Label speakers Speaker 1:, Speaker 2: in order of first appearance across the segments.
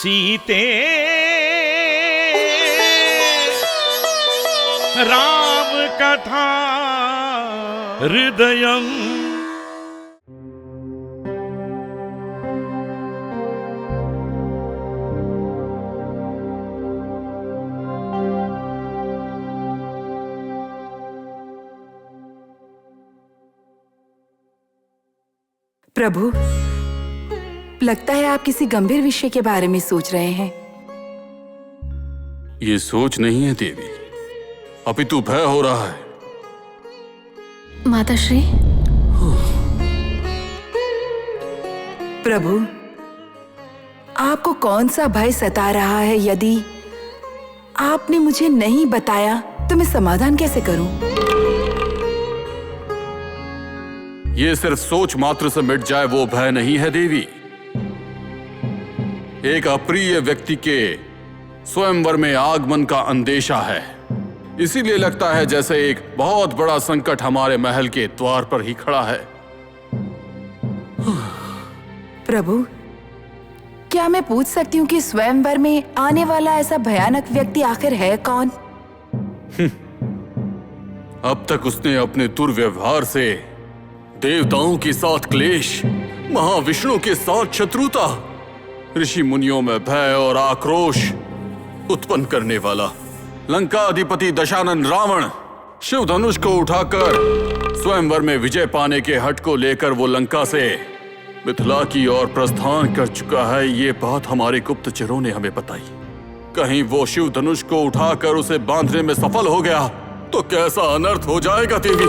Speaker 1: सीते राम कथा हृदयम्।
Speaker 2: प्रभु, लगता है आप किसी गंभीर विषय के बारे में सोच रहे हैं।
Speaker 3: ये सोच नहीं है देवी, अपितु भय हो रहा है।
Speaker 4: माताश्री।
Speaker 2: प्रभु, आपको कौन सा भय सता रहा है? यदि आपने मुझे नहीं बताया तो मैं समाधान कैसे करूं?
Speaker 3: ये सिर्फ सोच मात्र से मिट जाए वो भय नहीं है देवी। एक अप्रिय व्यक्ति के स्वयंवर में आगमन का अंदेशा है। इसीलिए लगता है जैसे एक बहुत बड़ा संकट हमारे महल के द्वार पर ही खड़ा है।
Speaker 2: प्रभु, क्या मैं पूछ सकती हूँ कि स्वयंवर में आने वाला ऐसा भयानक व्यक्ति आखिर है कौन?
Speaker 3: अब तक उसने अपने दुर्व्यवहार से देवताओं के साथ क्लेश, महाविष्णु के साथ शत्रुता, ऋषि मुनियों में भय और आक्रोश उत्पन्न करने वाला लंका अधिपति दशानन रावण शिव धनुष को उठाकर स्वयंवर में विजय पाने के हठ को लेकर वो लंका से मिथिला की ओर प्रस्थान कर चुका है। ये बात हमारे गुप्तचरों ने हमें बताई। कहीं वो शिव धनुष को उठाकर उसे बांधने में सफल हो गया तो कैसा अनर्थ हो जाएगा देवी,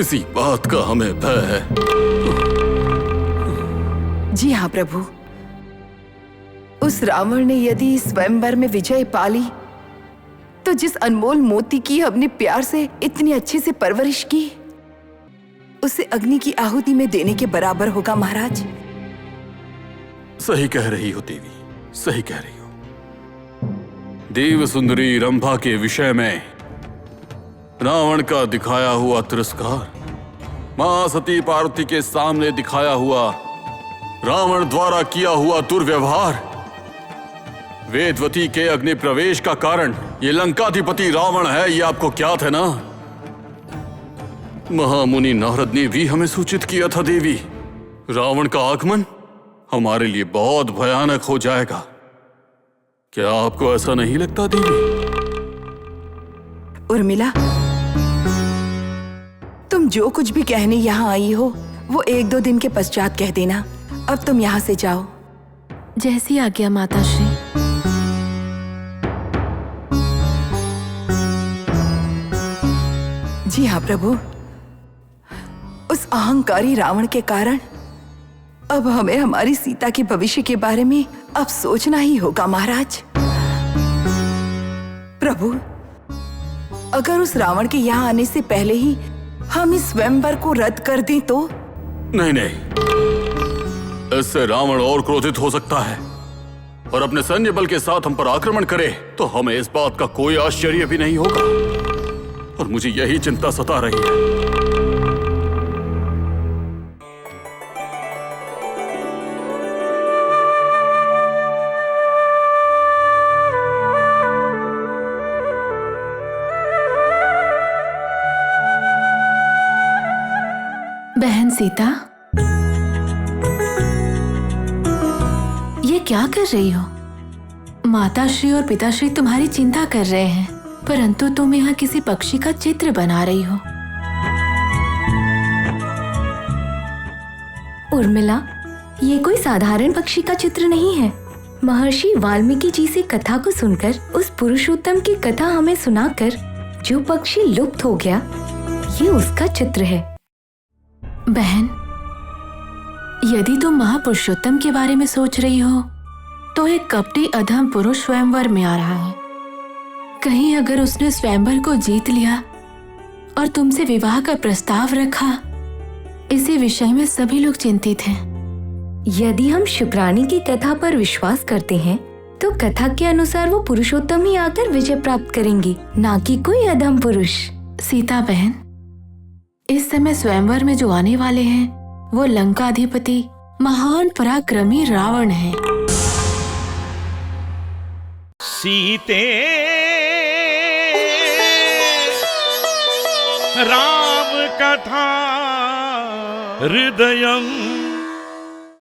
Speaker 3: इसी बात का हमें भय है।
Speaker 2: जी हाँ प्रभु, उस रावण ने यदि स्वयंवर में विजय पाली तो जिस अनमोल मोती की हमने प्यार से इतनी अच्छे से परवरिश की, उसे अग्नि की आहुति में देने के बराबर होगा महाराज।
Speaker 3: सही कह रही हो देवी, सही कह रही हो। देव सुंदरी रंभा के विषय में रावण का दिखाया हुआ तिरस्कार, मां सती पार्वती के सामने दिखाया हुआ रावण द्वारा किया हुआ दुर्व्यवहार, वेदवती के अग्नि प्रवेश का कारण ये लंकाधिपति रावण है, ये आपको ज्ञात है ना? महामुनि नारद ने भी हमें सूचित किया था देवी, रावण का आगमन हमारे लिए बहुत भयानक हो जाएगा। क्या आपको ऐसा नहीं लगता देवी?
Speaker 2: उर्मिला, तुम जो कुछ भी कहने यहाँ आई हो वो 1-2 दिन के पश्चात कह देना। अब तुम यहाँ से जाओ।
Speaker 4: जैसी आज्ञा माताश्री।
Speaker 2: जी हाँ प्रभु, उस अहंकारी रावण के कारण अब हमें हमारी सीता के भविष्य के बारे में अब सोचना ही होगा महाराज। प्रभु, अगर उस रावण के यहाँ आने से पहले ही हम इस स्वयंवर को रद्द कर दें तो?
Speaker 3: नहीं नहीं, इससे रावण और क्रोधित हो सकता है और अपने सैन्य बल के साथ हम पर आक्रमण करे तो हमें इस बात का कोई आश्चर्य भी नहीं होगा, और मुझे यही चिंता सता रही है।
Speaker 4: बहन सीता, ये क्या कर रही हो? माताश्री और पिताश्री तुम्हारी चिंता कर रहे हैं, परंतु तुम यहाँ किसी पक्षी का चित्र बना रही हो।
Speaker 5: उर्मिला, ये कोई साधारण पक्षी का चित्र नहीं है। महर्षि वाल्मीकि जी से कथा को सुनकर, उस पुरुषोत्तम की कथा हमें सुनाकर जो पक्षी लुप्त हो गया, ये उसका चित्र है।
Speaker 4: बहन, यदि तुम महापुरुषोत्तम के बारे में सोच रही हो तो एक कपटी अधम पुरुष स्वयंवर में आ रहा है। कहीं अगर उसने स्वयंवर को जीत लिया और तुमसे विवाह का प्रस्ताव रखा, इसी विषय में सभी लोग चिंतित हैं।
Speaker 5: यदि हम शुक्राणी की कथा पर विश्वास करते हैं तो कथा के अनुसार वो पुरुषोत्तम ही आकर विजय प्राप्त करेंगे, ना कि कोई अधम पुरुष।
Speaker 4: सीता बहन, इस समय स्वयंवर में जो आने वाले हैं वो लंकाधिपति महान पराक्रमी रावण है।
Speaker 1: सीते राम कथा हृदयं